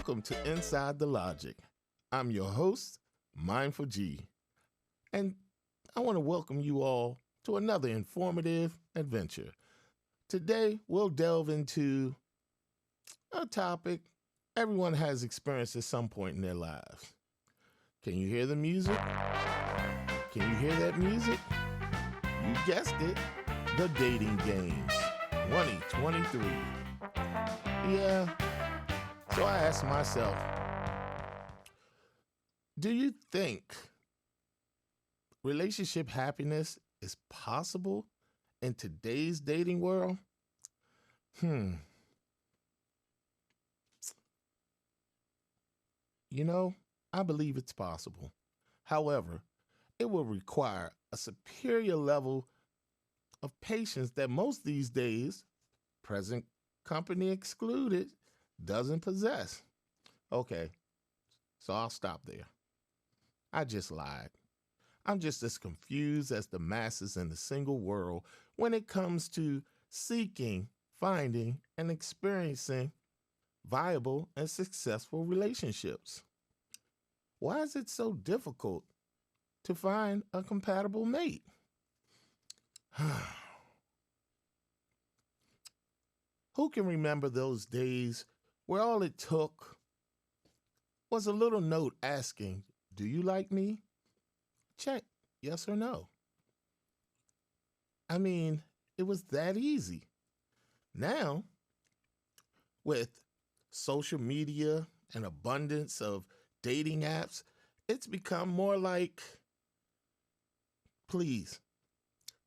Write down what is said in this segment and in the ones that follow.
Welcome to Inside the Logic. I'm your host, Mindful G, and I want to welcome you all to another informative adventure. Today, we'll delve into a topic everyone has experienced at some point in their lives. Can you hear the music? Can you hear that music? You guessed it, the dating games 2023. Yeah, so I asked myself, do you think relationship happiness is possible in today's dating world? Hmm. You know, I believe it's possible. However, it will require a superior level of patience that most these days, present company excluded, doesn't possess. Okay, so I'll stop there. I just lied. I'm just as confused as the masses in the single world when it comes to seeking, finding, and experiencing viable and successful relationships. Why is it so difficult to find a compatible mate? Who can remember those days where all it took was a little note asking, "Do you like me?" Check, yes or no. I mean, it was that easy. Now, with social media and abundance of dating apps, it's become more like, please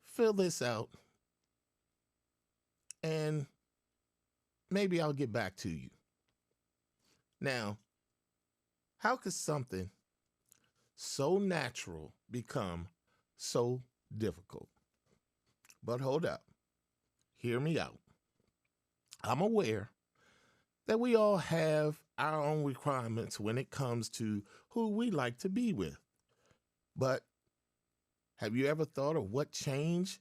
fill this out and maybe I'll get back to you. Now, how could something so natural become so difficult? But hold up, hear me out. I'm aware that we all have our own requirements when it comes to who we like to be with. But have you ever thought of what changed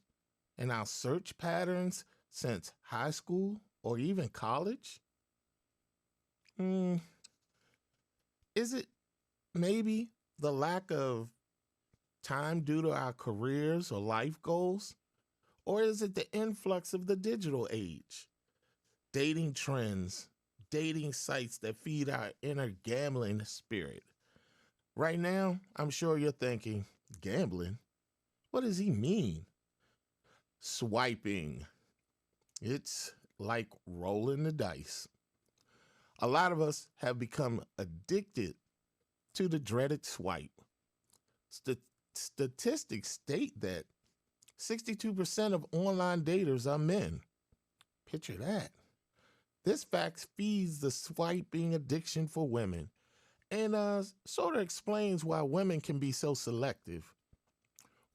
in our search patterns since high school or even college? Mm, is it maybe the lack of time due to our careers or life goals? Or is it the influx of the digital age? Dating trends, dating sites that feed our inner gambling spirit. Right now, I'm sure you're thinking, gambling? What does he mean? Swiping. It's like rolling the dice. A lot of us have become addicted to the dreaded swipe. St- Statistics state that 62% of online daters are men. Picture that. This fact feeds the swiping addiction for women and sort of explains why women can be so selective.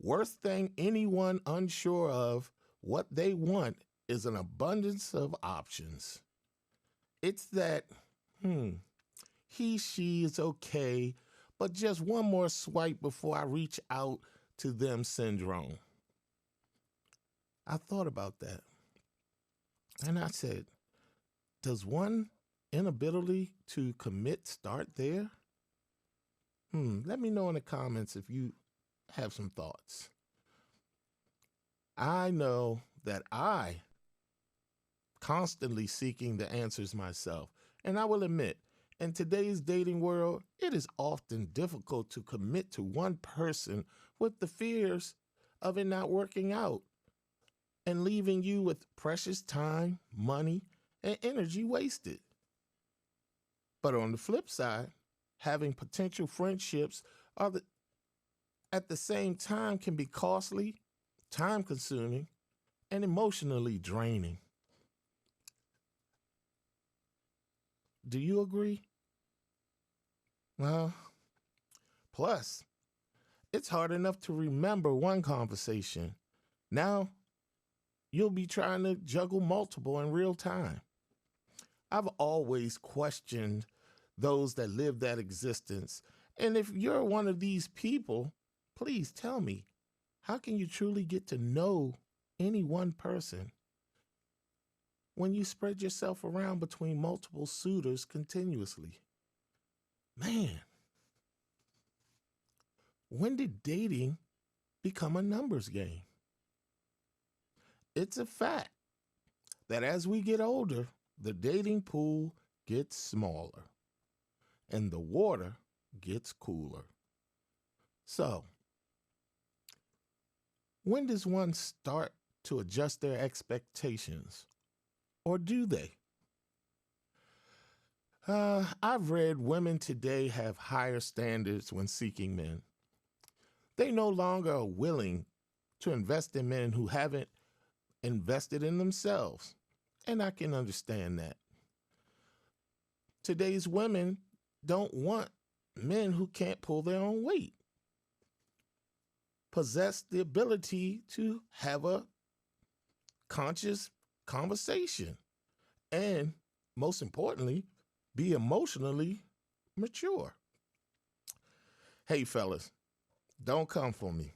Worst thing anyone unsure of what they want is an abundance of options. It's that, he, she is okay, but just one more swipe before I reach out to them syndrome. I thought about that and I said, does one inability to commit start there? Let me know in the comments if you have some thoughts. I know that I constantly seeking the answers myself, and I will admit, in today's dating world, it is often difficult to commit to one person with the fears of it not working out and leaving you with precious time, money, and energy wasted. But on the flip side, having potential friendships at the same time can be costly, time consuming, and emotionally draining. Do you agree? Well, plus, it's hard enough to remember one conversation. Now, you'll be trying to juggle multiple in real time. I've always questioned those that live that existence. And if you're one of these people, please tell me, how can you truly get to know any one person when you spread yourself around between multiple suitors continuously? Man, when did dating become a numbers game? It's a fact that as we get older, the dating pool gets smaller and the water gets cooler. So, when does one start to adjust their expectations? Or do they? I've read women today have higher standards when seeking men. They no longer are willing to invest in men who haven't invested in themselves. And I can understand that. Today's women don't want men who can't pull their own weight, possess the ability to have a conscious conversation, and most importantly, be emotionally mature. Hey, fellas, don't come for me.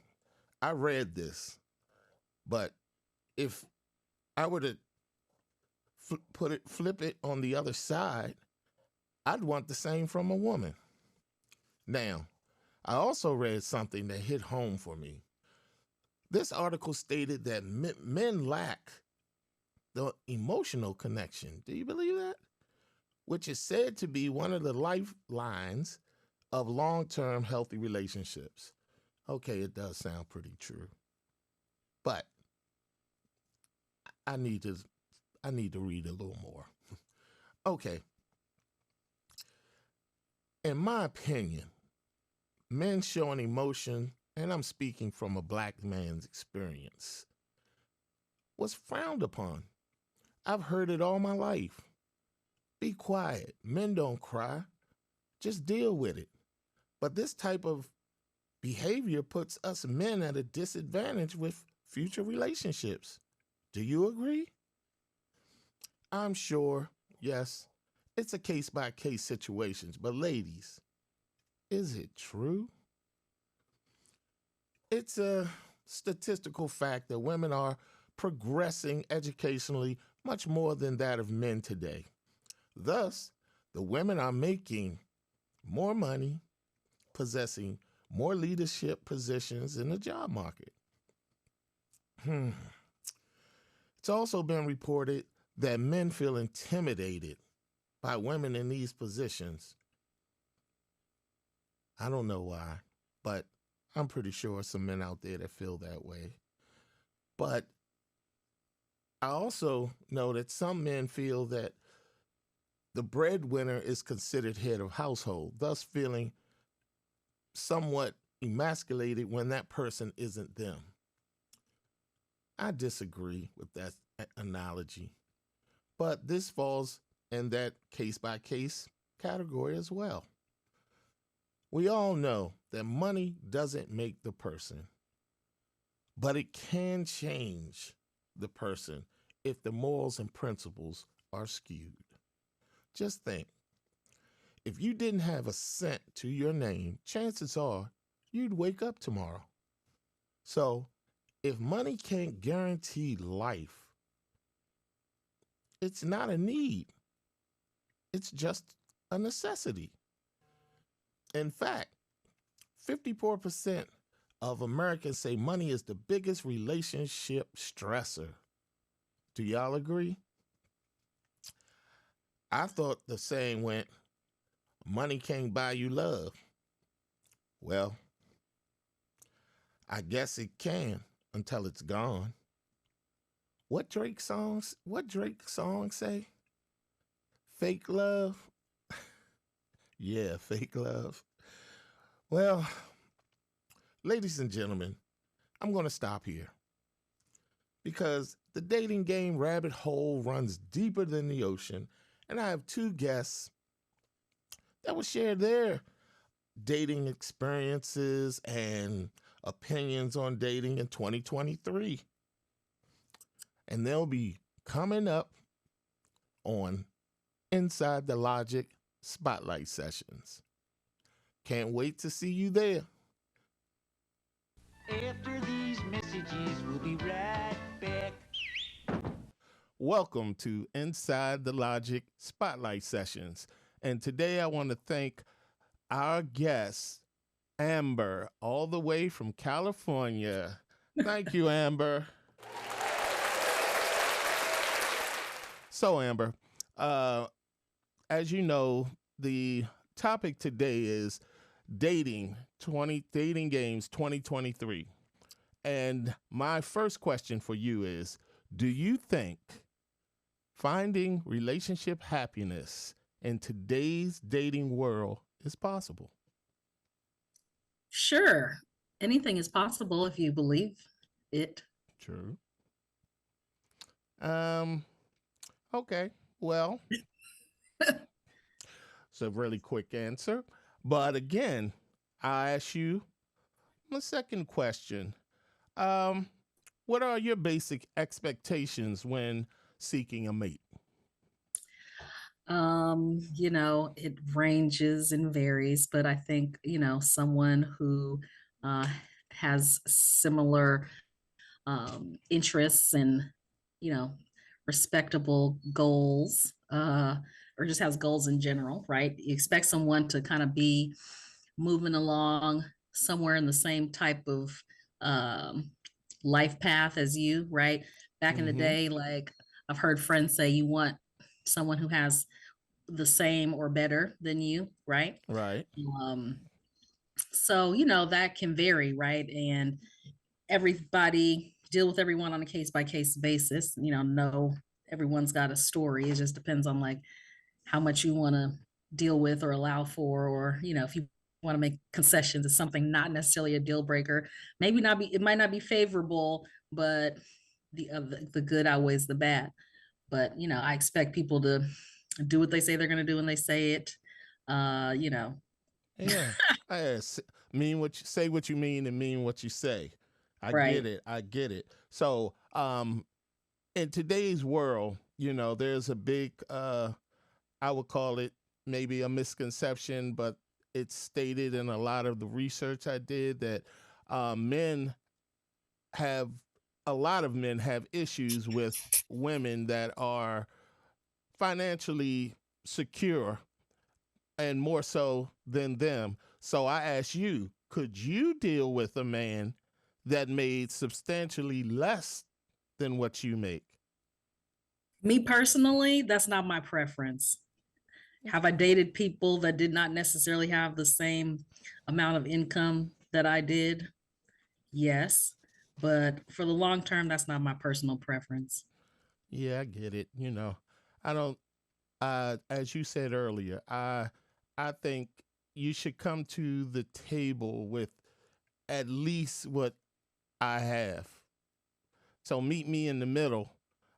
I read this, but if I were to flip it on the other side, I'd want the same from a woman. Now, I also read something that hit home for me. This article stated that men lack the emotional connection. Do you believe that? Which is said to be one of the lifelines of long term healthy relationships. Okay, it does sound pretty true. But I need to I need to read a little more. Okay. In my opinion, men showing emotion, and I'm speaking from a black man's experience, was frowned upon. I've heard it all my life. Be quiet. Men don't cry. Just deal with it. But this type of behavior puts us men at a disadvantage with future relationships. Do you agree? I'm sure, yes, it's a case by case situations. But ladies, is it true? It's a statistical fact that women are progressing educationally much more than that of men today. Thus, the women are making more money, possessing more leadership positions in the job market. Hmm. It's also been reported that men feel intimidated by women in these positions. I don't know why, but I'm pretty sure some men out there that feel that way. But I also know that some men feel that the breadwinner is considered head of household, thus feeling somewhat emasculated when that person isn't them. I disagree with that analogy, but this falls in that case by case category as well. We all know that money doesn't make the person, but it can change the person if the morals and principles are skewed. Just think, if you didn't have a cent to your name, chances are you'd wake up tomorrow. So, if money can't guarantee life, it's not a need, it's just a necessity. In fact, 54% of Americans say money is the biggest relationship stressor. Do y'all agree? I thought the saying went, money can't buy you love. Well, I guess it can until it's gone. What Drake songs say? Fake love? Yeah, fake love. Well, ladies and gentlemen, I'm going to stop here because the dating game rabbit hole runs deeper than the ocean, and I have two guests that will share their dating experiences and opinions on dating in 2023. And they'll be coming up on Inside the Logic Spotlight Sessions. Can't wait to see you there. After these messages, we'll be right back. Welcome to Inside the Logic Spotlight Sessions. And today I want to thank our guest, Amber, all the way from California. Thank you, Amber. So, Amber, uh, as you know, the topic today is dating games 2023. And my first question for you is, do you think finding relationship happiness in today's dating world is possible? Sure. Anything is possible if you believe it. True. Um, okay. Well, it's a really quick answer. But again, I ask you my second question. Um, what are your basic expectations when seeking a mate? It ranges and varies, but I think, someone who uh has similar interests and, you know, respectable goals, or just has goals in general, right? You expect someone to kind of be moving along somewhere in the same type of um, life path as you, right? Back in the Mm-hmm. day, like I've heard friends say, you want someone who has the same or better than you, right? Right. Um, so, that can vary, right? And everybody deal with everyone on a case by case basis. No, everyone's got a story. It just depends on like how much you want to deal with or allow for, or if you want to make concessions, it's something not necessarily a deal breaker. Maybe not be, it might not be favorable, but the good outweighs the bad. But I expect people to do what they say they're going to do when they say it. Uh, you know, Yeah. Mean what you say, what you mean, and mean what you say. I get right. it. I get it. So, in today's world, there's a big, I would call it maybe a misconception, but it's stated in a lot of the research I did that men have, a lot of men have issues with women that are financially secure and more so than them. So I ask you, could you deal with a man that made substantially less than what you make? Me personally, that's not my preference. Have I dated people that did not necessarily have the same amount of income that I did? Yes. But for the long term, that's not my personal preference. Yeah, I get it. I don't. As you said earlier, I think you should come to the table with at least what I have. So meet me in the middle,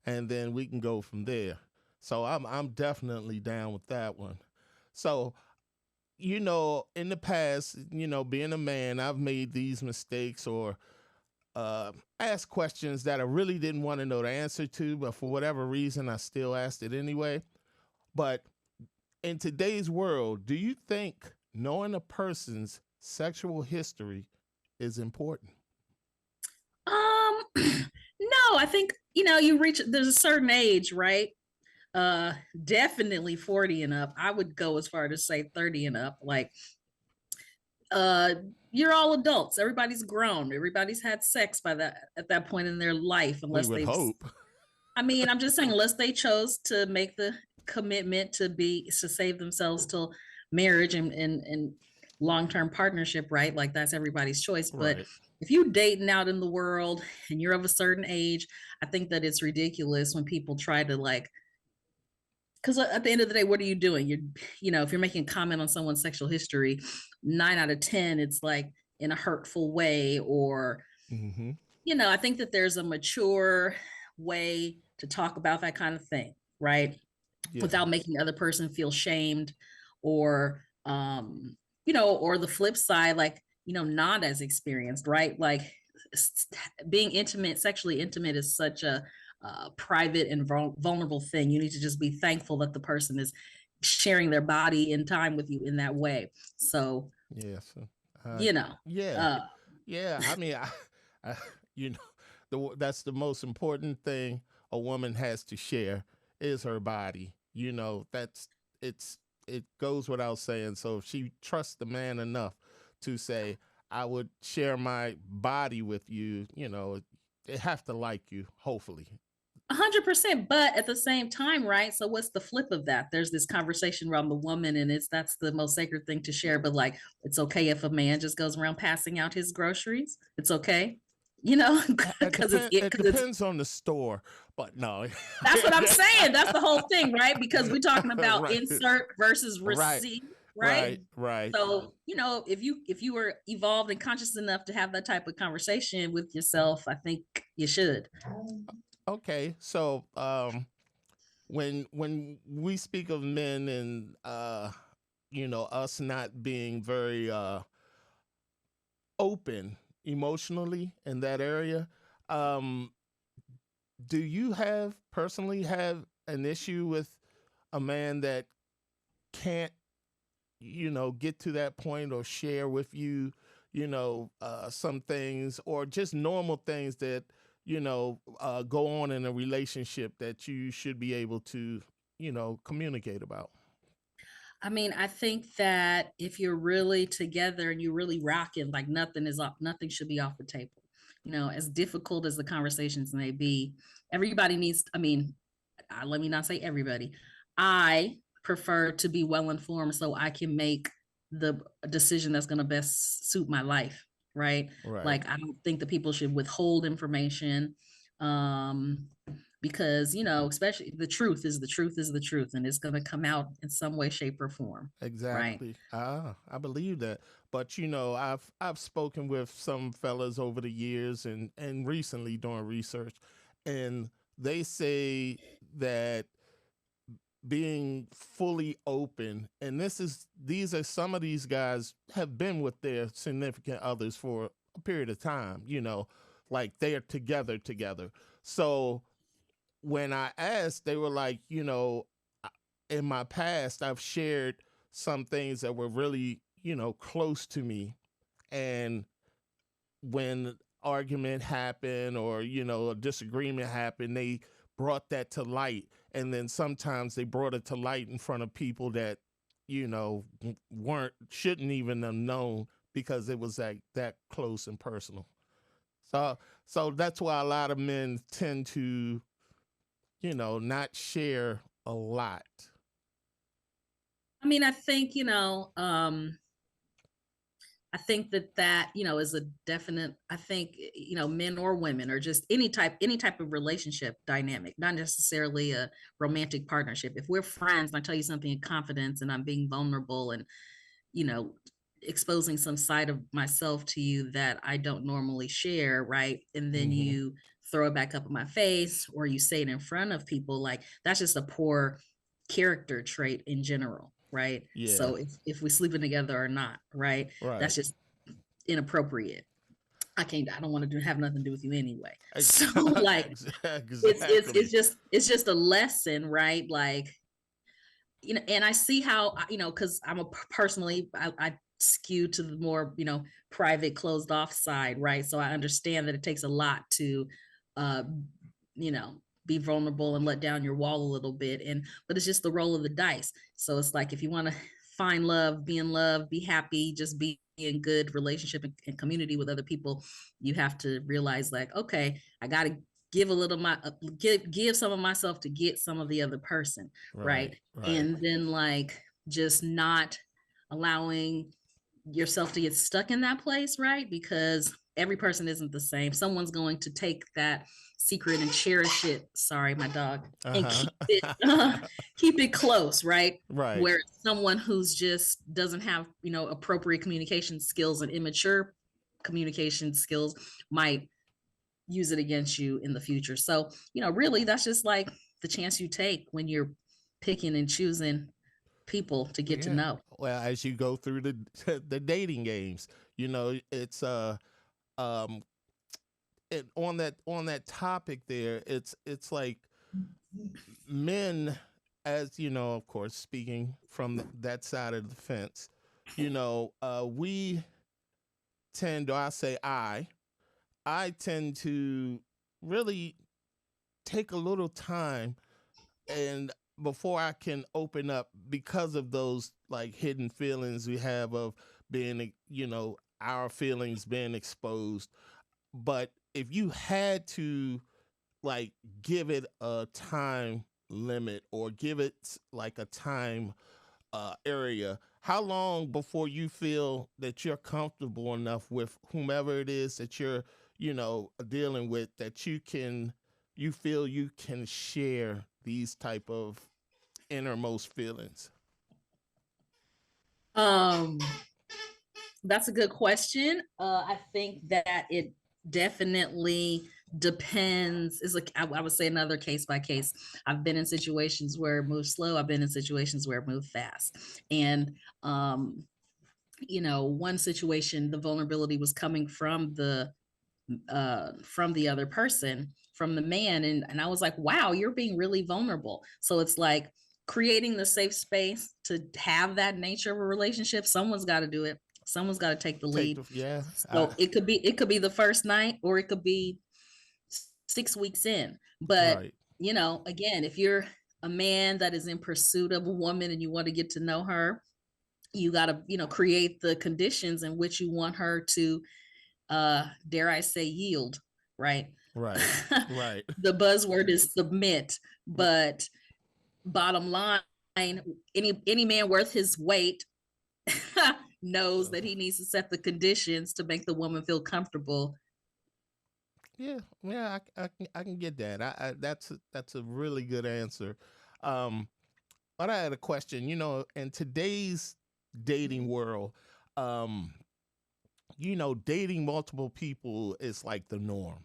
and then we can go from there. So I'm definitely down with that one. So in the past, being a man, I've made these mistakes or asked questions that I really didn't want to know the answer to, but for whatever reason, I still asked it anyway. But in today's world, do you think knowing a person's sexual history is important? No, I think, you reach, there's a certain age, right? Uh, Definitely 40 and up. I would go as far to say 30 and up. Like, uh, you're all adults. Everybody's grown. Everybody's had sex by that at that point in their life, We unless would they've, hope. I mean, I'm just saying, unless they chose to make the commitment to save themselves till marriage and long-term partnership, right? Like that's everybody's choice. But Right. if you dating out in the world and you're of a certain age, I think that it's ridiculous when people try to like, because at the end of the day, what are you doing? If you're making a comment on someone's sexual history, 9 out of 10, it's like in a hurtful way, or Mm-hmm. I think that there's a mature way to talk about that kind of thing, right? Yeah. Without making the other person feel shamed, or or the flip side, like, not as experienced, right? Like being intimate, sexually intimate is such a private and vulnerable thing. You need to just be thankful that the person is sharing their body and time with you in that way. So, Yes. Uh, you know, yeah. uh, Yeah. I mean, I you know, that's the most important thing a woman has to share is her body. That's it's it goes without saying. So if she trusts the man enough to say, I would share my body with you, they have to like you, hopefully. 100%. But at the same time, right? So what's the flip of that? There's this conversation around the woman, and that's the most sacred thing to share. But like, it's okay if a man just goes around passing out his groceries. It's okay, It because depends. It because it's depends on the store, but no. that's what I'm saying. That's the whole thing, right? Because we're talking about Right, insert versus right, receive, right? right, right. So, if you were evolved and conscious enough to have that type of conversation with yourself, I think you should. Okay, so when we speak of men and us not being very open emotionally in that area, um, do you have personally have an issue with a man that can't get to that point or share with you, some things or just normal things that, go on in a relationship that you should be able to, communicate about? I mean, I think that if you're really together and you're really rocking, like nothing should be off the table. As difficult as the conversations may be, everybody needs, I mean, let me not say everybody. I prefer to be well informed so I can make the decision that's going to best suit my life, right? Right. Like, I don't think that people should withhold information. Um, because especially the truth and it's going to come out in some way, shape, or form, right? Exactly. I believe that. But I've spoken with some fellas over the years and recently doing research, and they say that being fully open, and these are some of these guys have been with their significant others for a period of time, like they're together. So when I asked, they were like, in my past, I've shared some things that were really, close to me. And when argument happened or, a disagreement happened, they brought that to light. And then sometimes they brought it to light in front of people that, shouldn't even have known because it was that close and personal. So, so that's why a lot of men tend to, not share a lot. I mean, I think that is a definite. I think men or women or just any type of relationship dynamic, not necessarily a romantic partnership. If we're friends and I tell you something in confidence and I'm being vulnerable and you know exposing some side of myself to you that I don't normally share, right? And then Hmm. you throw it back up in my face or you say it in front of people, like that's just a poor character trait in general, right? Yeah. So if we sleeping together or not, right? Right. That's just inappropriate. I don't want to have nothing to do with you anyway. So like Exactly. it's just a lesson, right? Like, and I see how, because I'm personally, I skew to the more, private, closed off side, right? So I understand that it takes a lot to, uh, you know, be vulnerable and let down your wall a little bit. But it's just the roll of the dice. So it's like, if you want to find love, be in love, be happy, just be in good relationship and community with other people, you have to realize like, okay, I got to give a little give some of myself to get some of the other person, Right. right? Right. And then like just not allowing yourself to get stuck in that place, right? Because every person isn't the same. Someone's going to take that secret and cherish it. Sorry, my dog, and Uh keep it close, right? Right. Where someone who's just doesn't have appropriate communication skills and immature communication skills might use it against you in the future. So, really, that's just like the chance you take when you're picking and choosing people to get to Yeah. know. Well, as you go through the the dating games, it's um on that topic there, it's like men, as of course, speaking from that side of the fence, we tend, or I say I tend to really take a little time and before I can open up because of those like hidden feelings we have of being, our feelings being exposed. But if you had to like give it a time limit or give it like a time area, how long before you feel that you're comfortable enough with whomever it is that you're, dealing with that you feel you can share these type of innermost feelings? Um, that's a good question. I think that it definitely depends. Is like I would say another case by case. I've been in situations where it moves slow. I've been in situations where it moved fast, and um, one situation, the vulnerability was coming from the other person, from the man, and I was like, wow, you're being really vulnerable. So it's like creating the safe space to have that nature of a relationship. Someone's got to do it. Someone's got to take the Take lead. the yeah. So it could be the first night, or it could be 6 weeks in. But Right. again, if you're a man that is in pursuit of a woman and you want to get to know her, you got to create the conditions in which you want her to, dare I say, yield, right? Right. Right. The buzzword is submit, but bottom line, any man worth his weight knows that he needs to set the conditions to make the woman feel comfortable. Yeah, yeah, I can get that. That's a really good answer. Um, but I had a question. In today's dating world, um, dating multiple people is like the norm.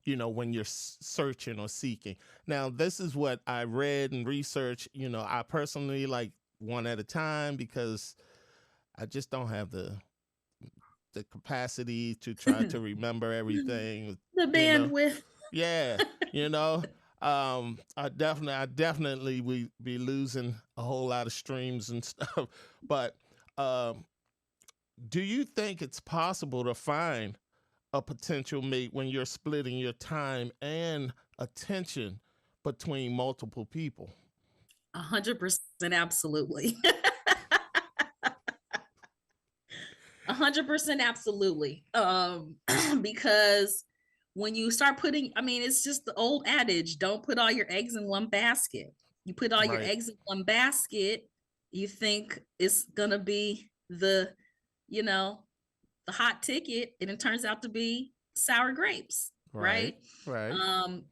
When you're searching or seeking. Now, this is what I read and researched. I personally like one at a time because I just don't have the capacity to try to remember everything. The You know, bandwidth. yeah, you know. I definitely we be losing a whole lot of streams and stuff. But um, do you think it's possible to find a potential mate when you're splitting your time and attention between multiple people? 100%, absolutely. 100%, absolutely. Because when you start putting, I mean, it's just the old adage, don't put all your eggs in one basket. You put all your Right, eggs in one basket, you think it's gonna be you know, the hot ticket, and it turns out to be sour grapes, right, right? right, Um,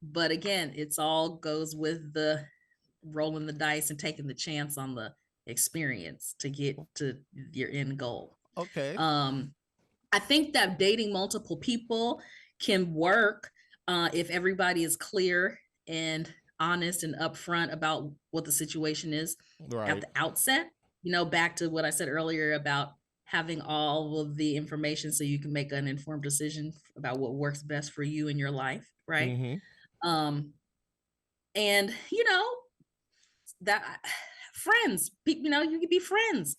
but again, it's all goes with the rolling the dice and taking the chance on the experience to get to your end goal. okay, Um, I think that dating multiple people can work if everybody is clear and honest and upfront about what the situation is at right, the outset. Back to what I said earlier about having all of the information so you can make an informed decision about what works best for you in your life, right? mm-hmm, Um, and that friends, you can be friends.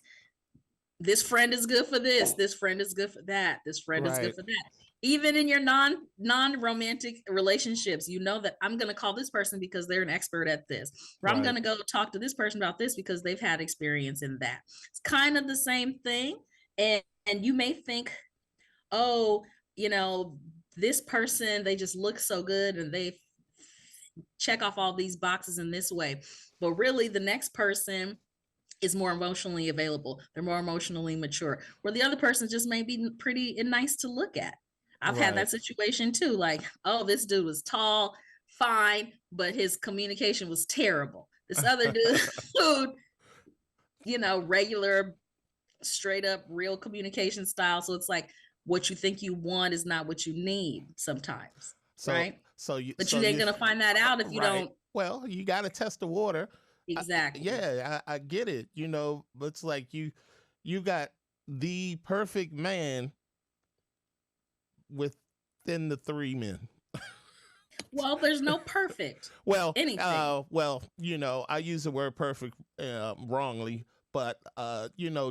This friend is good for this friend is good for that, this friend is good right, for that. Even in your non-romantic relationships, that I'm going to call this person because they're an expert at this, or I'm going right, to go talk to this person about this because they've had experience in that. It's kind of the same thing. And you may think, oh, you know this person, they just look so good and they check off all these boxes in this way, but really the next person is more emotionally available. They're more emotionally mature, where the other person just may be pretty and nice to look at. I've had right. that situation too. Like, oh, this dude was tall, fine, but his communication was terrible. This other dude, regular, straight up, real communication style. So it's like what you think you want is not what you need sometimes, so right? so you But so you ain't you gonna find that out if you right. don't. Well, you got to test the water. Exactly. Yeah, I get it. But it's like you got the perfect man within the three men. Well, there's no perfect anything. I use the word perfect wrongly, but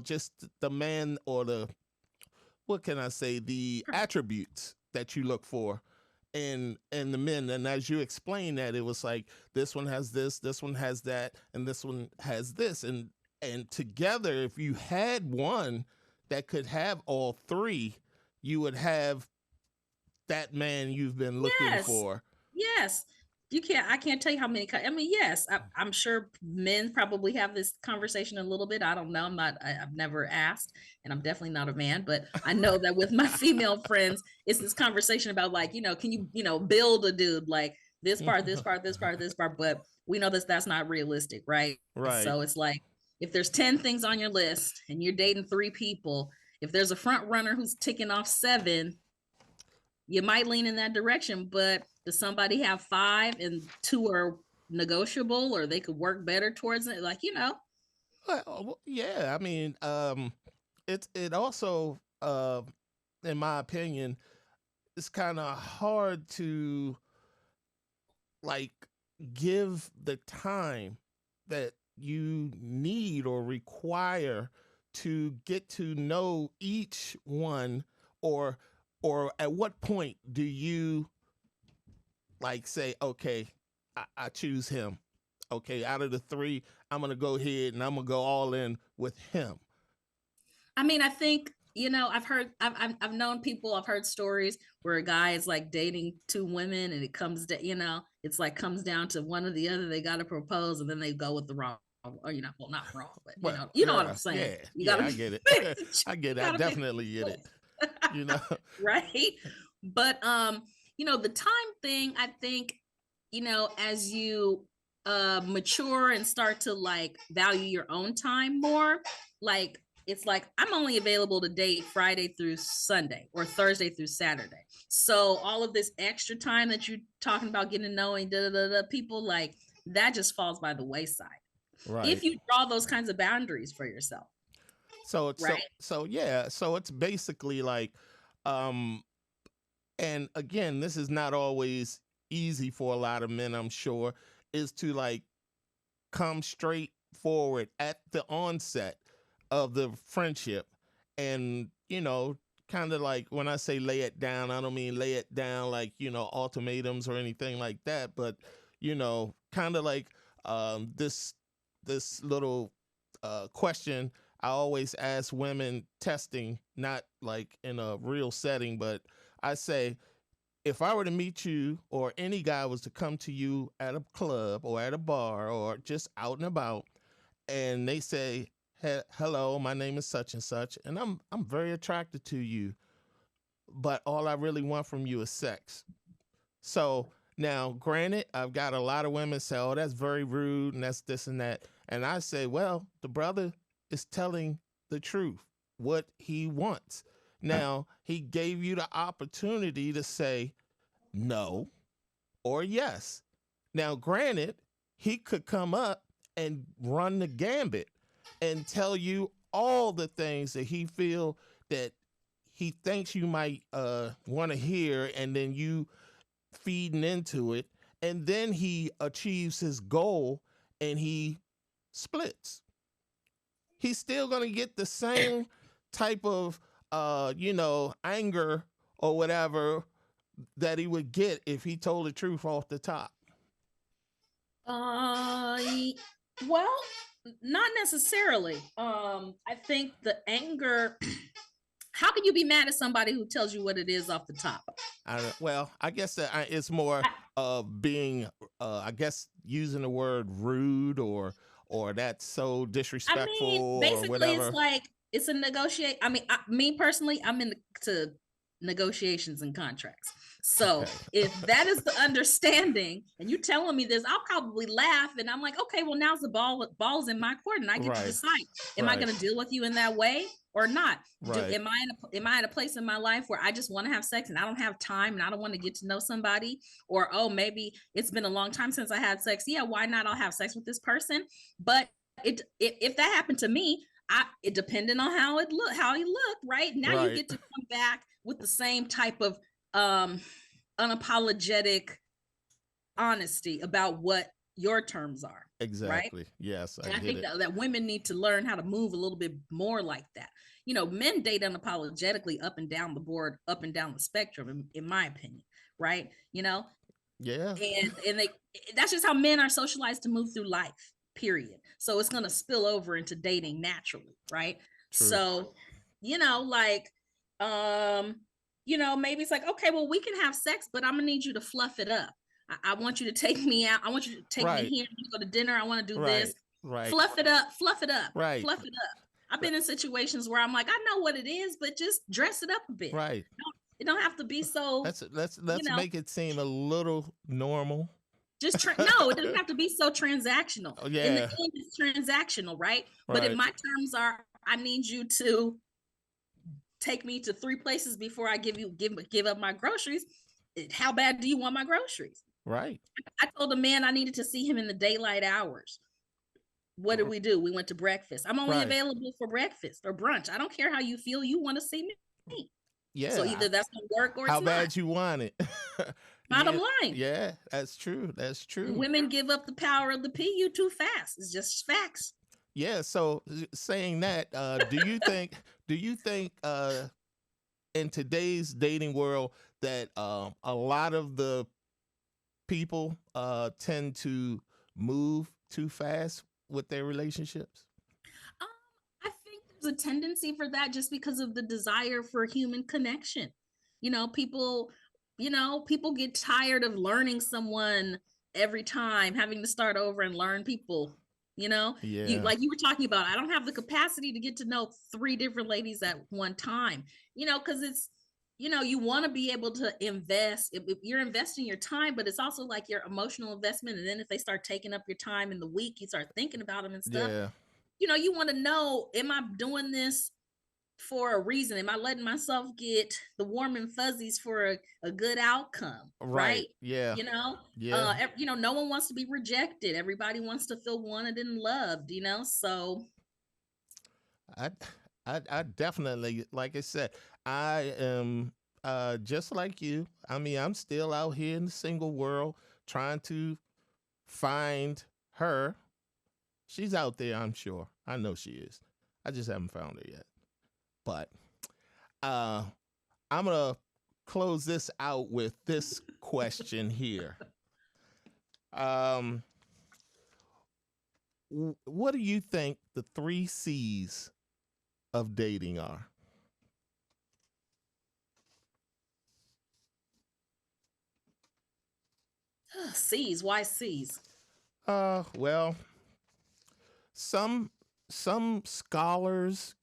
just the man or the what can I say, the attributes that you look for and the men. And as you explained that, it was like this one has this one has that, and this one has this, and together, if you had one that could have all three, you would have that man you've been looking Yes. for. Yes. I can't tell you how many. I mean, yes, I'm sure men probably have this conversation a little bit. I don't know. I've never asked, and I'm definitely not a man, but I know that with my female friends, it's this conversation about like, can you, build a dude like this part, this part, this part, this part, but we know that's not realistic, right? Right. So it's like, if there's 10 things on your list and you're dating 3 people, if there's a front runner who's ticking off 7, you might lean in that direction, but does somebody have 5 and 2 are negotiable, or they could work better towards it? Like, Well, yeah. I mean, it also, in my opinion, it's kind of hard to like give the time that you need or require to get to know each one, or at what point do you like say, okay, I choose him. Okay, out of the 3, I'm gonna go ahead and I'm gonna go all in with him. I mean, I think, I've known people, I've heard stories where a guy is like dating 2 women and it comes to, it's like comes down to one or the other, they got to propose and then they go with the wrong, or, well, not wrong, but you know what I'm saying. I get it. I get it. I definitely get it. Right. But, the time thing, I think, as you mature and start to like value your own time more, like it's like I'm only available to date Friday through Sunday or Thursday through Saturday. So all of this extra time that you're talking about getting to knowing people, like that just falls by the wayside. Right. If you draw those kinds of boundaries for yourself. So it's right? so yeah. So it's basically like, and again, this is not always easy for a lot of men, I'm sure, is to like come straight forward at the onset of the friendship, and kind of like, when I say lay it down, I don't mean lay it down like ultimatums or anything like that, but kind of like this little question I always ask women testing, not like in a real setting, but I say, if I were to meet you, or any guy was to come to you at a club or at a bar or just out and about, and they say, hello, my name is such and such, and I'm very attracted to you, but all I really want from you is sex. So now, granted, I've got a lot of women say, oh, that's very rude and that's this and that. And I say, well, the brother is telling the truth, what he wants. Now, he gave you the opportunity to say no or yes. Now, granted, he could come up and run the gambit and tell you all the things that he feel that he thinks you might want to hear, and then you feeding into it, and then he achieves his goal and he splits. He's still going to get the same type of anger or whatever that he would get if he told the truth off the top. Well, not necessarily. I think the anger, how can you be mad at somebody who tells you what it is off the top? I guess that it's more being, I guess, using the word rude or that's so disrespectful. Basically, or whatever. It's like, it's a negotiate. I mean, me personally, I'm into negotiations and contracts. So if that is the understanding and you telling me this, I'll probably laugh, and I'm like, okay, well, now's the ball's in my court, and I get to decide, am I going to deal with you in that way or not? Am I at a place in my life where I just want to have sex and I don't have time and I don't want to get to know somebody? Or, oh, maybe it's been a long time since I had sex. Yeah, why not? I'll have sex with this person. But if that happened to me, it depended on how he looked, right? Now you get to come back with the same type of unapologetic honesty about what your terms are. Exactly. Right? Yes. I think that women need to learn how to move a little bit more like that. men date unapologetically up and down the board, up and down the spectrum, in my opinion, right? Yeah. And that's just how men are socialized to move through life, period. So it's gonna spill over into dating naturally, right? True. So, like, maybe it's like, okay, well, we can have sex, but I'm gonna need you to fluff it up. I want you to take me out. I want you to take Right. me here. We go to dinner. I want to do Right. this. Right. Fluff it up. Fluff it up. Right. Fluff it up. I've been in situations where I'm like, I know what it is, but just dress it up a bit. Right. It don't have to be so. Let's know. make it seem a little normal. Just no, it doesn't have to be so transactional. Oh, yeah. In the end, it's transactional, right? But Right. if my terms are, I need you to take me to 3 places before I give up my groceries. How bad do you want my groceries? Right. I told a man I needed to see him in the daylight hours. What did we do? We went to breakfast. I'm only Right. available for breakfast or brunch. I don't care how you feel. You want to see me. Yeah. So either that's gonna work or How it's bad not. you want it. Bottom Yeah. line. Yeah, that's true. That's true. Women give up the power of the PU too fast. It's just facts. Yeah. So saying that, do you think in today's dating world that a lot of the people tend to move too fast with their relationships? I think there's a tendency for that just because of the desire for human connection. People get tired of learning someone every time, having to start over and learn people. Yeah. Like you were talking about, I don't have the capacity to get to know 3 different ladies at one time, because it's, you want to be able to invest. If you're investing your time, but it's also like your emotional investment. And then if they start taking up your time in the week, you start thinking about them and stuff. Yeah. You want to know, am I doing this for a reason? Am I letting myself get the warm and fuzzies for a good outcome? Right. Yeah. Yeah. No one wants to be rejected. Everybody wants to feel wanted and loved, so. I definitely, like I said, I am just like you. I mean, I'm still out here in the single world trying to find her. She's out there, I'm sure. I know she is. I just haven't found her yet. But I'm going to close this out with this question here. What do you think the 3 C's of dating are? C's. Why C's? Well, some scholars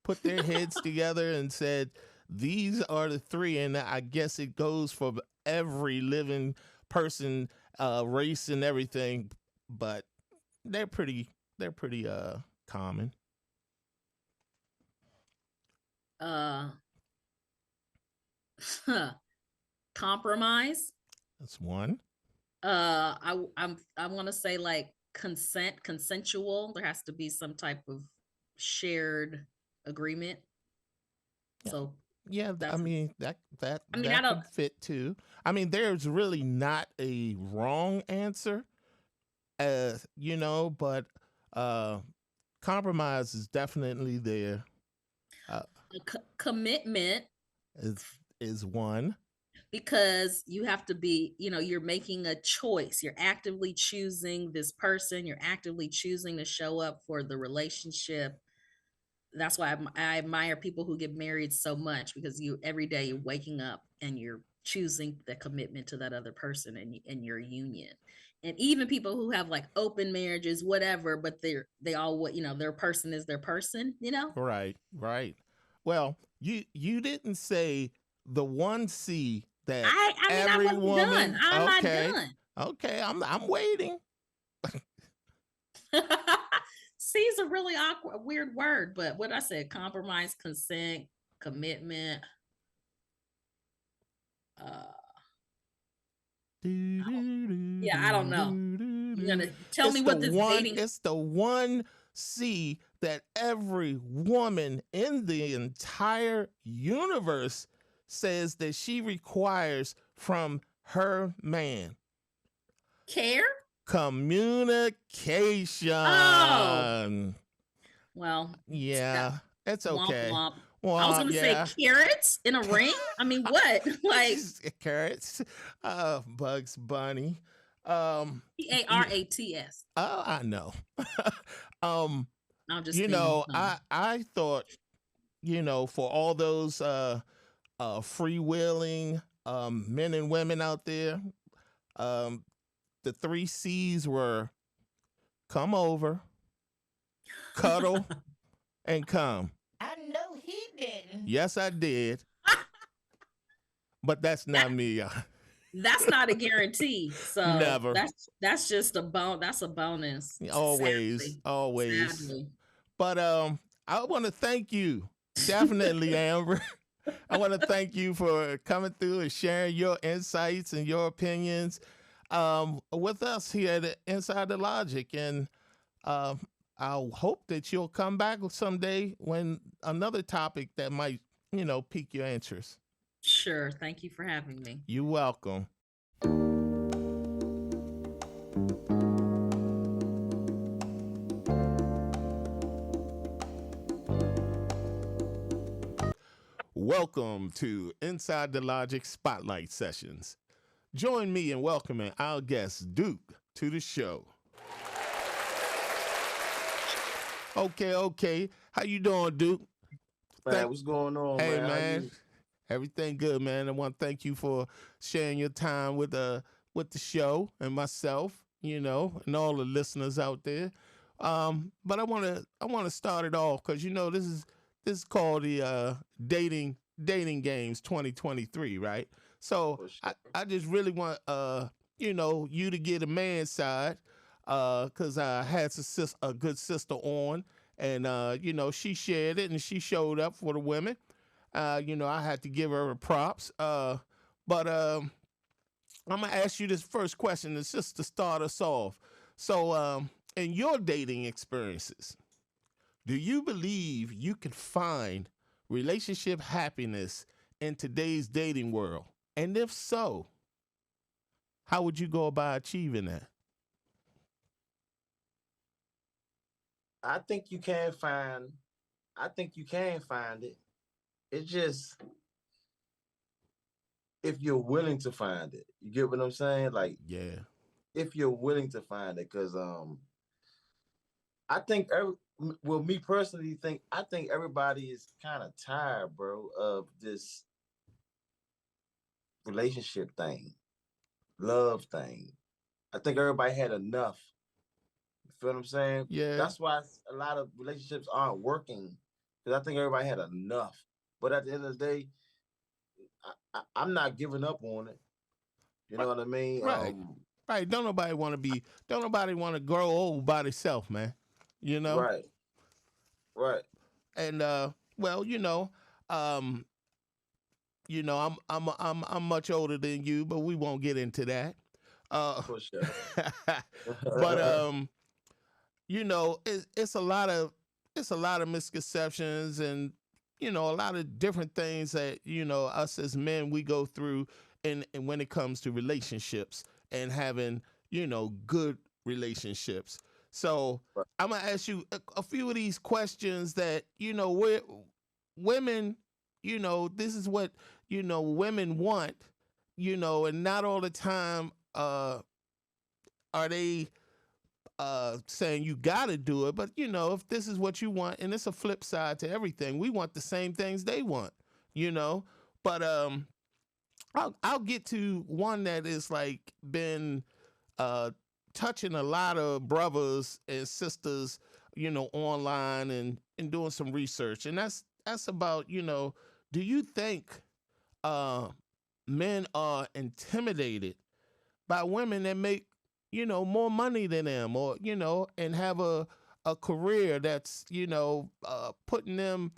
put their heads together and said these are the 3, and I guess it goes for every living person, race and everything, but they're pretty common. Compromise. That's one. I want to say like consensual. There has to be some type of shared agreement. So yeah, I mean that I could don't fit too. I mean, there's really not a wrong answer, but compromise is definitely there. Commitment is one. Because you have to be, you're making a choice. You're actively choosing this person. You're actively choosing to show up for the relationship. That's why I admire people who get married so much, because every day you're waking up and you're choosing the commitment to that other person and your union. And even people who have like open marriages, whatever, but they all, their person is their person, Right. Well, you didn't say the 1 C that every woman. Done. I'm not done. Okay, I'm waiting. C is a really awkward, weird word, but what I said: compromise, consent, commitment. Yeah, I don't know. You're gonna tell me what this dating. It's the 1 C that every woman in the entire universe says that she requires from her man. Care? Communication. Oh. Well. Yeah. It's Womp okay. womp. I was Well, gonna say yeah. carrots in a ring. I mean, what? Like Carrots. Bugs Bunny. Um, you, Carats. I know. um, I'm just being funny. I thought, for all those freewheeling men and women out there, um, the three C's were come over, cuddle, and come. I know he didn't. Yes, I did, but that's That not me. that's not a guarantee. So Never. that's just a that's a bonus. Always, Sadly. always. Sadly. But I want to thank you, definitely, Amber. I want to thank you for coming through and sharing your insights and your opinions with us here at Inside the Logic. And um, I hope that you'll come back someday when another topic that might, pique your interest. Sure. Thank you for having me. You're welcome. Welcome to Inside the Logic Spotlight Sessions. Join me in welcoming our guest, Duke, to the show. Okay. How you doing, Duke? Man, what's going on, Hey, man? How man. you? Everything good, man. I want to thank you for sharing your time with the show and myself, and all the listeners out there. But I want to start it off because this is called the dating games 2023, right? So For sure. I just really want you to get a man's side because I had a good sister on, and she shared it and she showed up for the women. I had to give her props. But I'm gonna ask you this first question. It's just to start us off. So, in your dating experiences, do you believe you can find relationship happiness in today's dating world? And if so, how would you go about achieving that? I think you can find. I think you can find it. It's just if you're willing to find it. You get what I'm saying? Like Yeah. if you're willing to find it, because I think well, me personally I think everybody is kind of tired, bro, of this relationship thing, love thing. I think everybody had enough. You feel what I'm saying? Yeah. That's why a lot of relationships aren't working because I think everybody had enough. But at the end of the day, I'm not giving up on it. You know what I mean? Right. Right. Don't nobody want to grow old by themselves, man. You know? Right, right. And well, um, I'm much older than you, but we won't get into that. For sure. But it's a lot of misconceptions and a lot of different things that us as men we go through and when it comes to relationships and having good relationships. So Right. I'm gonna ask you a few of these questions that where women, this is what women want, and not all the time are they saying you got to do it, but if this is what you want, and it's a flip side to everything, we want the same things they want, but I'll get to one that is like been touching a lot of brothers and sisters, online and doing some research, and that's about do you think uh, men are intimidated by women that make more money than them, or and have a career that's putting them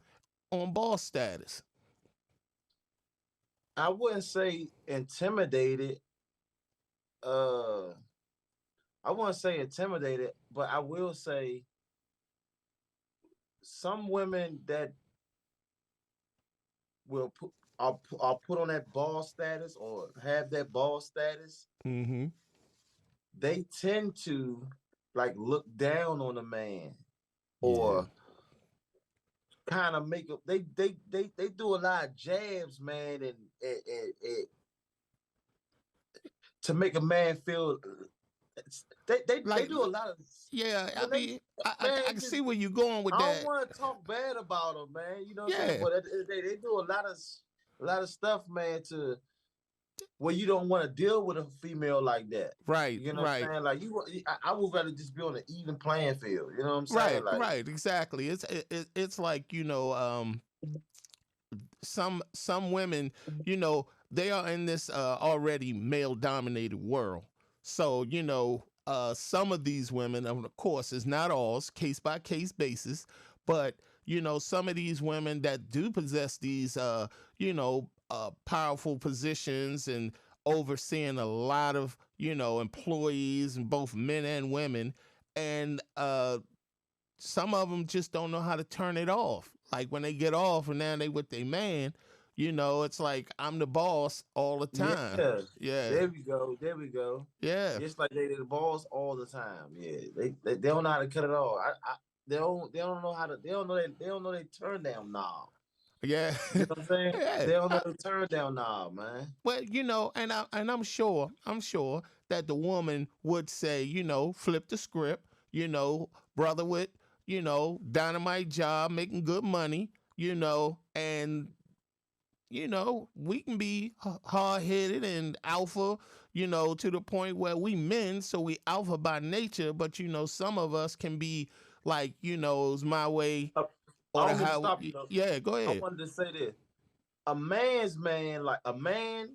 on boss status? I wouldn't say intimidated. Uh, I wouldn't say intimidated, but I will say some women that will are put on that boss status or have that boss status, Mm-hmm. they tend to like look down on a man Yeah. or kind of make up. They do a lot of jabs, man, and to make a man feel. They Like, do a lot of yeah, I when they mean, man. I can Just see where you're going with I don't that. want to talk bad about them, man. You know what I'm saying? Yeah, But at the end of the day, they do a lot of stuff, man, to where you don't want to deal with a female like that. right, You know what I'm right. saying? Like I would rather just be on an even playing field. You know what I'm saying? Right, Like right, exactly. It's like, some women, they are in this already male dominated world. So, some of these women, of course, is not all, it's case by case basis, but some of these women that do possess these powerful positions and overseeing a lot of, employees, and both men and women, and some of them just don't know how to turn it off. Like when they get off and now they with their man, it's like I'm the boss all the time. yeah, Yeah, there we go, there we go. yeah, Just like they the balls all the time. Yeah, they don't know how to cut it off. They don't know how to they don't know they turn down knob. yeah, You know what I'm saying? yeah. They don't know the turn down knob, man. Well, I'm sure that the woman would say, flip the script, brother with, dynamite job, making good money, and we can be hard headed and alpha, to the point where we men, so we alpha by nature, but some of us can be like, it's my way I, I or the don't mean to how. stop you though. Yeah, go I ahead. wanted to say this. A man's man, like a man,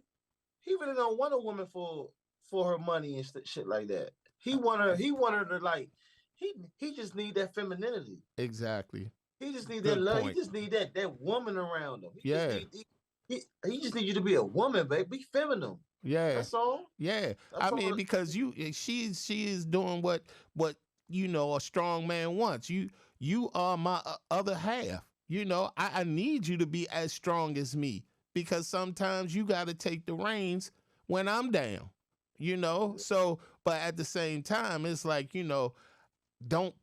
he really don't want a woman for her money and shit like that. He want her to like he just need that femininity. Exactly. He just need that Good love. He point. just need that woman around him. Yeah, He just need you to be a woman, baby. Be feminine. yeah, That's all. yeah. I That's mean, all. because she is doing what a strong man wants. You are my other half. I need you to be as strong as me, because sometimes you got to take the reins when I'm down. So, but at the same time, it's like, don't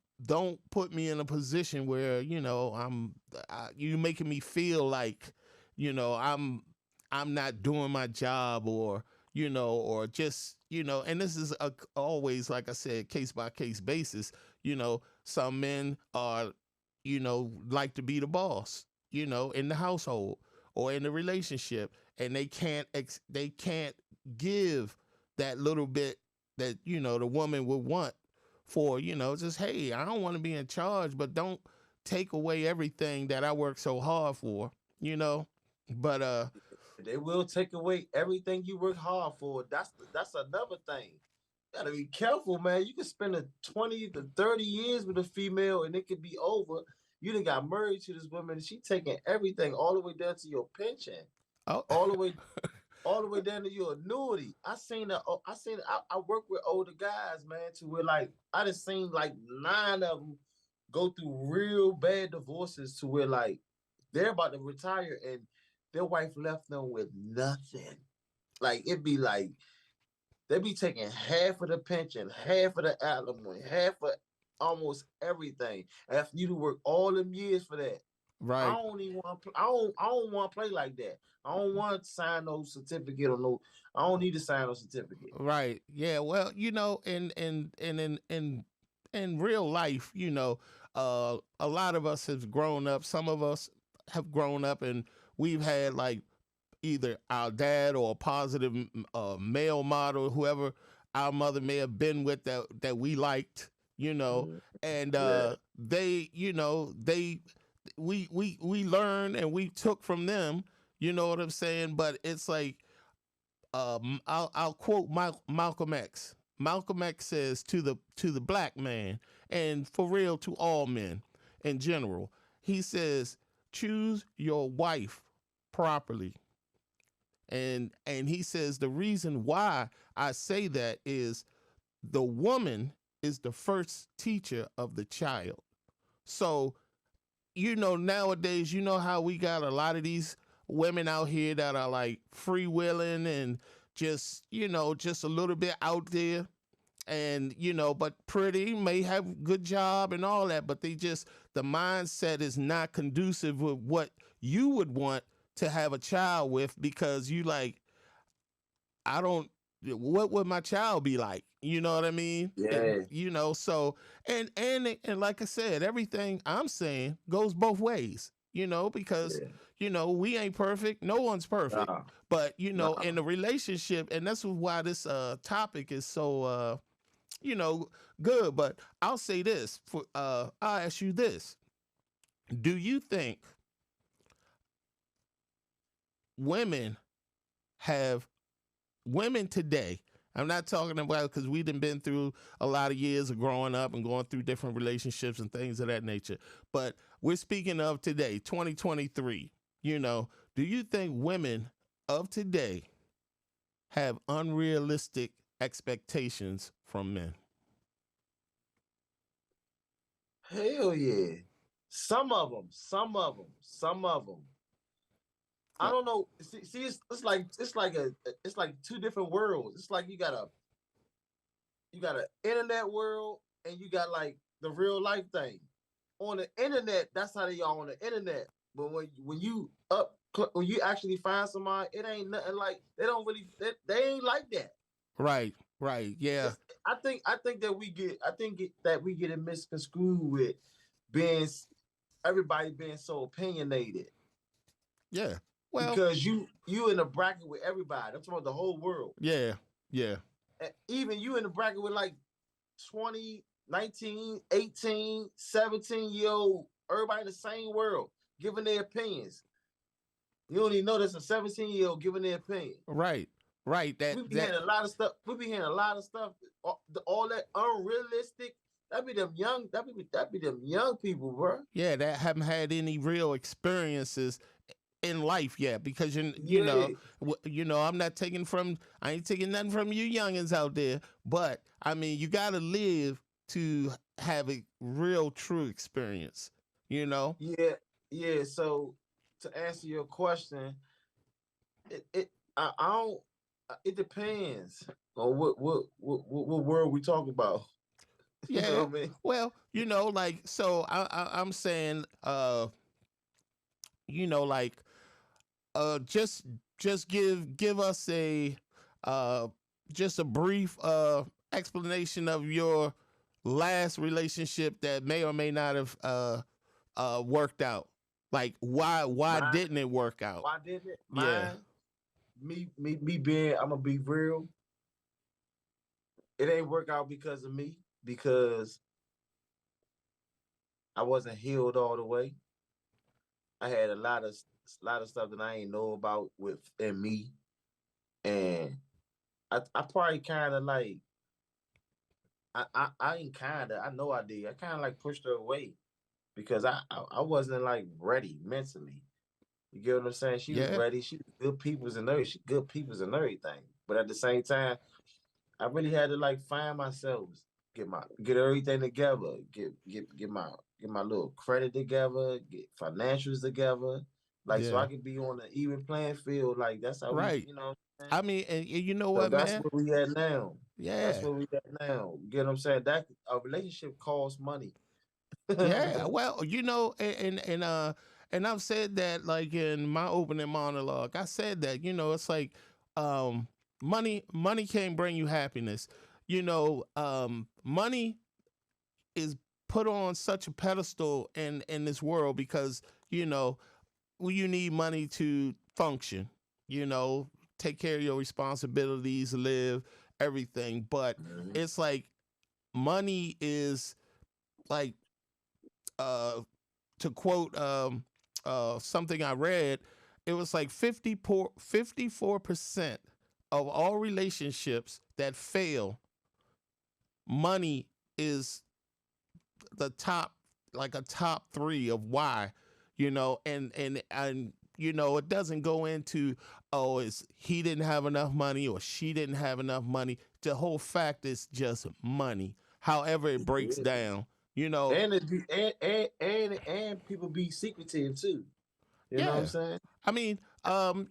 put me in a position where you making me feel like I'm not doing my job, or or just and this is always, like I said, case by case basis. Some men are like to be the boss, in the household or in the relationship, and they can't give that little bit that the woman would want for, just, hey, I don't want to be in charge, but don't take away everything that I work so hard for, but They will take away everything you work hard for. That's another thing. You gotta be careful, man. You can spend 20 to 30 years with a female and it could be over. You done got married to this woman and she taking everything all the way down to your pension, oh, all the way all the way down to your annuity. I work with older guys, man, to where like I just seen like 9 of them go through real bad divorces to where like they're about to retire and their wife left them with nothing. Like it'd be like they be taking half of the pension, half of the alimony, half of almost everything. After you to work all them years for that. I right. don't even want to. I don't want to play like that. I don't want to sign no certificate or no. I don't need to sign no certificate. Right. Yeah. Well, in real life, a lot of us have grown up. Some of us have grown up and we've had like either our dad or a positive male model, whoever our mother may have been with that we liked, and Yeah. we learned and we took from them. You know what I'm saying? But it's like, I'll quote Malcolm X. Malcolm X says to the black man, and for real to all men in general, he says, choose your wife properly. And he says the reason why I say that is the woman is the first teacher of the child. So, nowadays, how we got a lot of these women out here that are like freewheeling and just, just a little bit out there. and but pretty, may have good job and all that, but the mindset is not conducive with what you would want to have a child with, because you like, I don't, what would my child be like? You know what I mean? Yeah. So, and like I said, everything I'm saying goes both ways, because, we ain't perfect. No one's perfect. Nah. But, in a relationship, and that's why this topic is so, good. But I'll say this, I'll ask you this. Do you think women today, I'm not talking about, because we done been through a lot of years of growing up and going through different relationships and things of that nature, but we're speaking of today, 2023, do you think women of today have unrealistic expectations from men? Hell yeah. Some of them. I don't know. See, it's like two different worlds. It's like you got an internet world, and you got like the real life thing. On the internet, that's how they are on the internet. But when you actually find somebody, it ain't nothing like, they don't really, they ain't like that. Right. Yeah. I think that we get it misconstrued with everybody being so opinionated. Yeah. Well, because you in a bracket with everybody. I'm talking about the whole world. Yeah. And even you in the bracket with like 20, 19, 18, 17-year-old, everybody in the same world, giving their opinions. You don't even know there's a 17-year-old giving their opinion. Right. We be hearing a lot of stuff. All that unrealistic. That be them young people, bro. Yeah, that haven't had any real experiences in life yet, because I ain't taking nothing from you youngins out there, but I mean, you got to live to have a real true experience, Yeah. So to answer your question, it depends on what world we talk about. Yeah. You know what I mean? Well, like, so I'm saying, like, just give us a just a brief explanation of your last relationship that may or may not have worked out. Like, why didn't it work out? Why didn't it? Yeah. Me being, I'm gonna be real. It ain't work out because of me, because I wasn't healed all the way. I had a lot of stuff that I ain't know about within me, and I probably kind of like, I ain't I know I did. I kind of like pushed her away because I wasn't like ready mentally. You get what I'm saying? She was ready. She was good peoples and everything. But at the same time, I really had to like find myself, get everything together, get my little credit together, get financials together, like, so I could be on an even playing field. Like, that's how Right. we, I mean, and you know so what, that's man? where we at now. Yeah. That's where we at now. You get what I'm saying? That a relationship costs money. Yeah. Well, and I've said that, like, in my opening monologue. I said that, it's like, money can't bring you happiness. Money is put on such a pedestal in this world because, you need money to function, take care of your responsibilities, live, everything. But it's like, money is like, to quote something I read, it was like 54% of all relationships that fail, money is the top, like a top 3 of why, and it doesn't go into, it's he didn't have enough money or she didn't have enough money. The whole fact is just money. However it breaks down, and it be, and people be secretive too. You know what I'm saying? I mean, I'll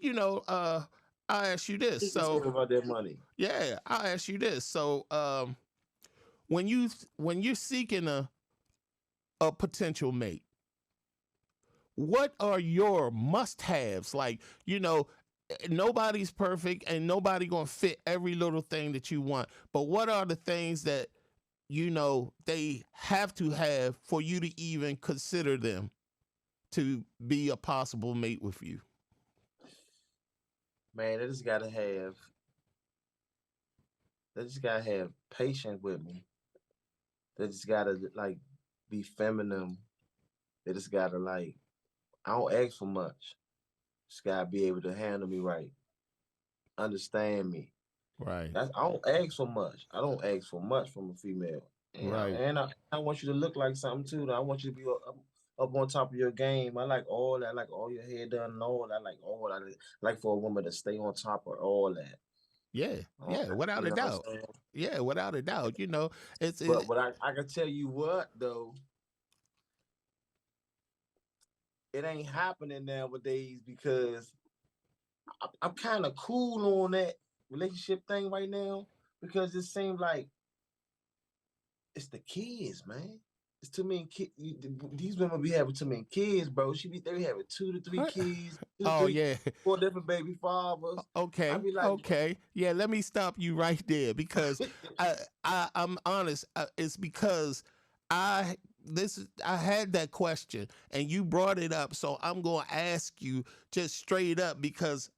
ask you this. So about their money. Yeah, I'll ask you this. So, when you're seeking a potential mate, what are your must-haves? Like, nobody's perfect and nobody gonna fit every little thing that you want. But what are the things that they have to have for you to even consider them to be a possible mate with you? Man, they just gotta have patience with me. They just gotta like be feminine. They just gotta like I don't ask for much. Just gotta be able to handle me right, understand me. Right. I don't ask for much. I don't ask for much from a female. Right. And I want you to look like something too. Though. I want you to be up on top of your game. I like all that. I like all your hair done and all that. I like all that. I like for a woman to stay on top of all that. Yeah. All Yeah. that, Without you a know what I'm doubt. saying? Yeah. Without a doubt. But I can tell you what though, it ain't happening nowadays because I'm kind of cool on that relationship thing right now because it seems like it's the kids, man. It's too many kids. These women be having too many kids, bro. They be having 2 to 3 kids, Oh yeah. 4 different baby fathers. I Okay. be like, Okay. Yeah. Let me stop you right there because I'm honest. It's because I I had that question and you brought it up, so I'm gonna ask you just straight up because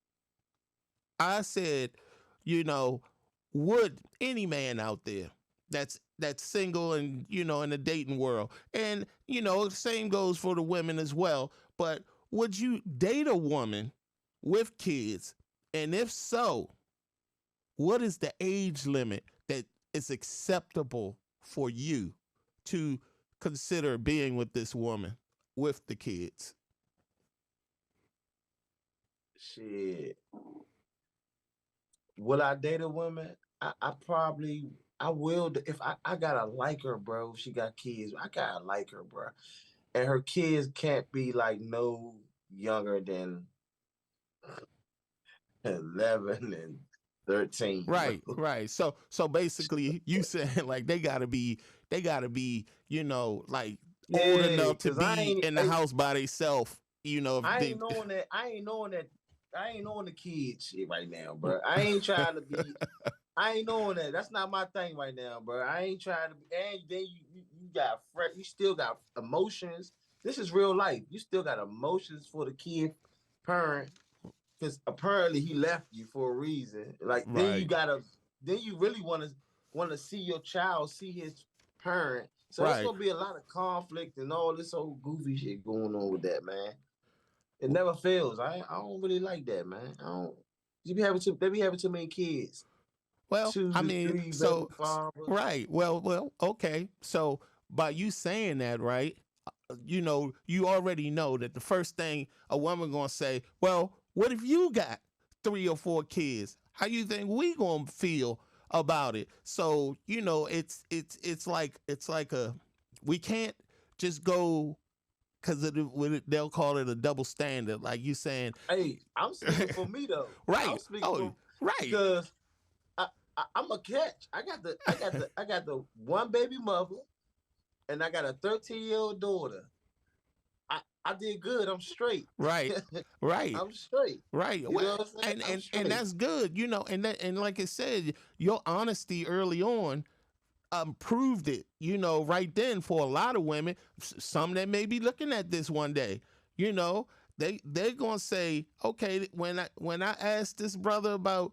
I said, you know, would any man out there that's single and in the dating world, and the same goes for the women as well, but would you date a woman with kids? And if so, what is the age limit that is acceptable for you to consider being with this woman with the kids? shit. Will I date a woman? I probably I will if I gotta like her, bro. If she got kids, I gotta like her, bro. And her kids can't be like no younger than 11 and 13, Right, bro. right. So basically you saying like they gotta be, like old Yeah, enough to cause I be ain't in the house by themselves, if I they ain't knowing that I ain't knowing the kid shit right now, bro. I ain't trying to be I ain't knowing that. That's not my thing right now, bro. I ain't trying to be. And then you got you still got emotions. This is real life. You still got emotions for the kid parent because apparently he left you for a reason. Like right, then you really want to see your child see his parent. So it's right. gonna be a lot of conflict and all this old goofy shit going on with that, man. It never fails. I don't really like that, man. I don't. They be having too many kids. Well, 2 I to mean, 3 baby so fathers. right. Well, okay. So by you saying that, right? You already know that the first thing a woman gonna say, well, what if you got 3 or 4 kids? How you think we gonna feel about it? So it's like we can't just go because they'll call it a double standard, like you saying. Hey, I'm speaking for me though. I'm Right. speaking Oh, for right. because I'm a catch. I got the one baby mother, and I got a 13-year-old daughter. I did good. I'm straight. Right. Right. I'm straight. Right. You Well, know what I'm saying? I'm and straight. that's good, and like I said, your honesty early on proved it, right then for a lot of women, some that may be looking at this one day, you know, they're gonna say, okay, when I asked this brother about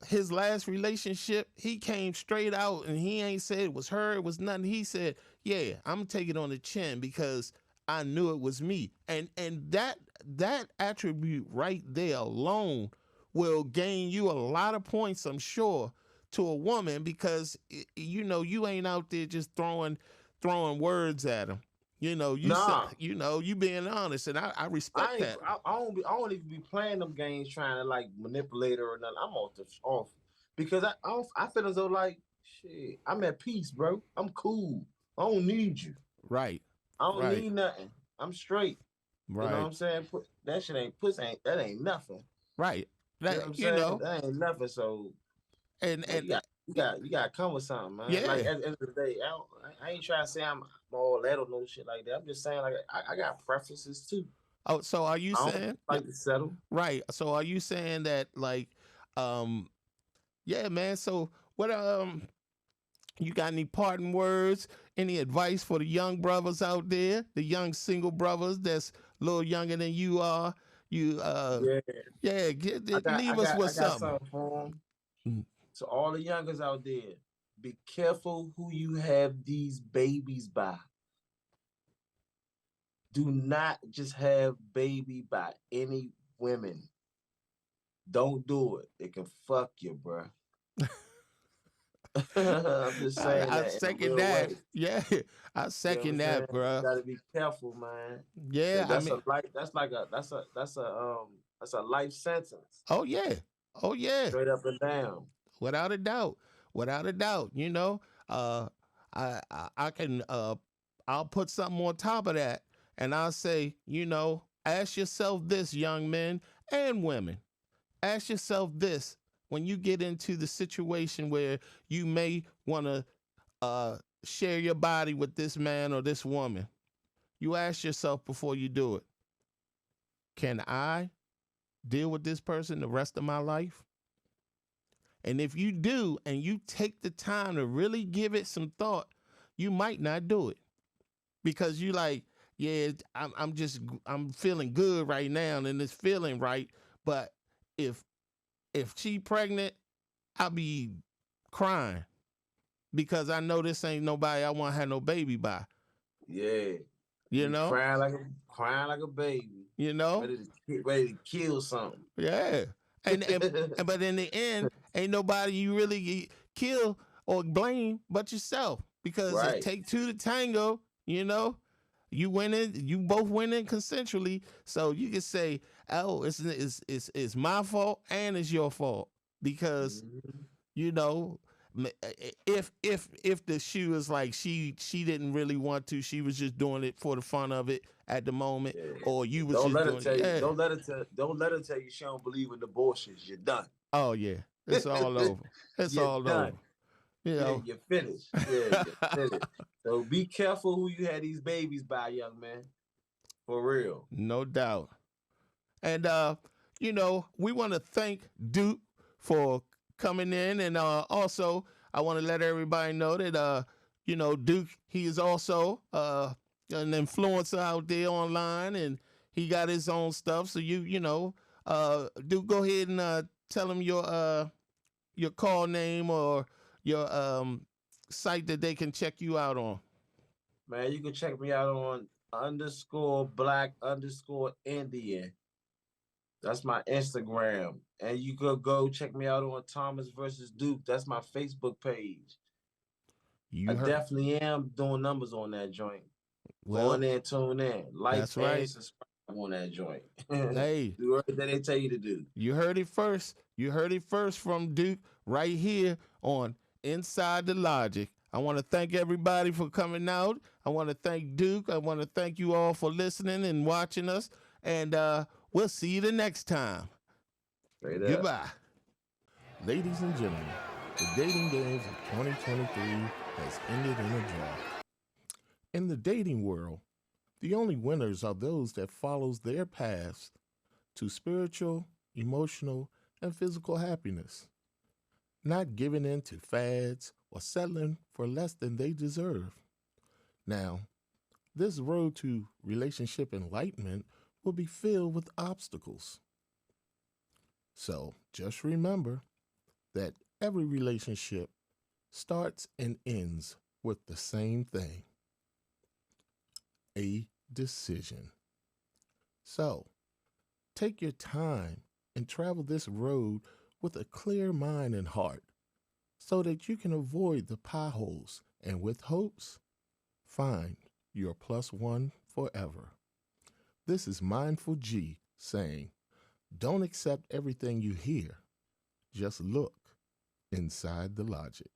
his last relationship, he came straight out and he ain't said it was her, it was nothing. He said, yeah, I'm gonna take it on the chin because I knew it was me. And that attribute right there alone will gain you a lot of points, I'm sure, to a woman because you ain't out there just throwing words at them. You said, Nah, you being honest, and I respect that. I don't even be playing them games trying to like manipulate her or nothing. I'm off because I feel as though like shit. I'm at peace, bro. I'm cool. I don't need you. Right, I don't right, need nothing. I'm straight. You know what right, I'm saying? That shit ain't pussy. That ain't nothing. right. You know what That I'm saying? That ain't nothing. So and man, and you got to come with something, man. Yeah. Like at the end of the day, I ain't trying to say I'm all that or no shit like that. I'm just saying like I got preferences too. Oh, so are you I don't saying like to settle. right? So are you saying that like, yeah, man. So what you got any parting words? Any advice for the young brothers out there, the young single brothers that's a little younger than you are? You Yeah, yeah, leave us with I got something. something for 'em. Mm. To all the youngers out there, be careful who you have these babies by. Do not just have baby by any women. Don't do it. It can fuck you, bro. I'm just saying I that in a second real that. way. Yeah, I You know what second I'm that, saying? You bruh. gotta be careful, man. Yeah, 'Cause I that's mean, a life. That's a life sentence, oh yeah, oh yeah. straight up and down. Without a doubt, without a doubt. You know, I can I'll put something on top of that, and I'll say, you know, ask yourself this, young men and women. Ask yourself this when you get into the situation where you may want to share your body with this man or this woman. You ask yourself before you do it, can I deal with this person the rest of my life? And if you do, and you take the time to really give it some thought, you might not do it because you like, yeah, I'm feeling good right now and it's feeling right. But if she pregnant, I'll be crying because I know this ain't nobody I want to have no baby by. Yeah. You know, crying like a baby, you know, ready to kill something. yeah. And but in the end, ain't nobody you really kill or blame but yourself because it Right. take two to tango. You know, you both winning consensually, so you can say, "Oh, it's my fault and it's your fault," because Mhm. you know, if the shoe is like she didn't really want to, she was just doing it for the fun of it at the moment, Yeah. or you was Don't just let her doing tell it. you. Yeah. Don't let her tell you she don't believe in abortions. You're done. Oh yeah, it's all over. It's You're all done. over. You Yeah, know. you're finished. Yeah, you're finished. So be careful who you had these babies by, young man. For real. No doubt. And you know, we want to thank Duke for coming in, and also I want to let everybody know that you know, Duke, he is also an influencer out there online, and he got his own stuff. So you know, Duke, go ahead and tell him your call name or your site that they can check you out on. Man, you can check me out on _black_Indian. That's my Instagram. And you could go check me out on Thomas versus Duke. That's my Facebook page. You I heard. definitely am doing numbers on that joint. Go Well, in there and tune in. Like that's and right. subscribe on that joint. Hey, Do everything they tell you to do. you heard it first. You heard it first from Duke right here on Inside the Logic. I want to thank everybody for coming out. I want to thank Duke. I want to thank you all for listening and watching us. And we'll see you the next time. Straight up. Goodbye. Ladies and gentlemen, the dating games of 2023 has ended in a draw. In the dating world, the only winners are those that follows their paths to spiritual, emotional, and physical happiness, not giving in to fads or settling for less than they deserve. Now, this road to relationship enlightenment will be filled with obstacles. So just remember that every relationship starts and ends with the same thing: a decision. So take your time and travel this road with a clear mind and heart so that you can avoid the potholes and with hopes, find your plus one forever. This is Mindful G saying, don't accept everything you hear. Just look inside the logic.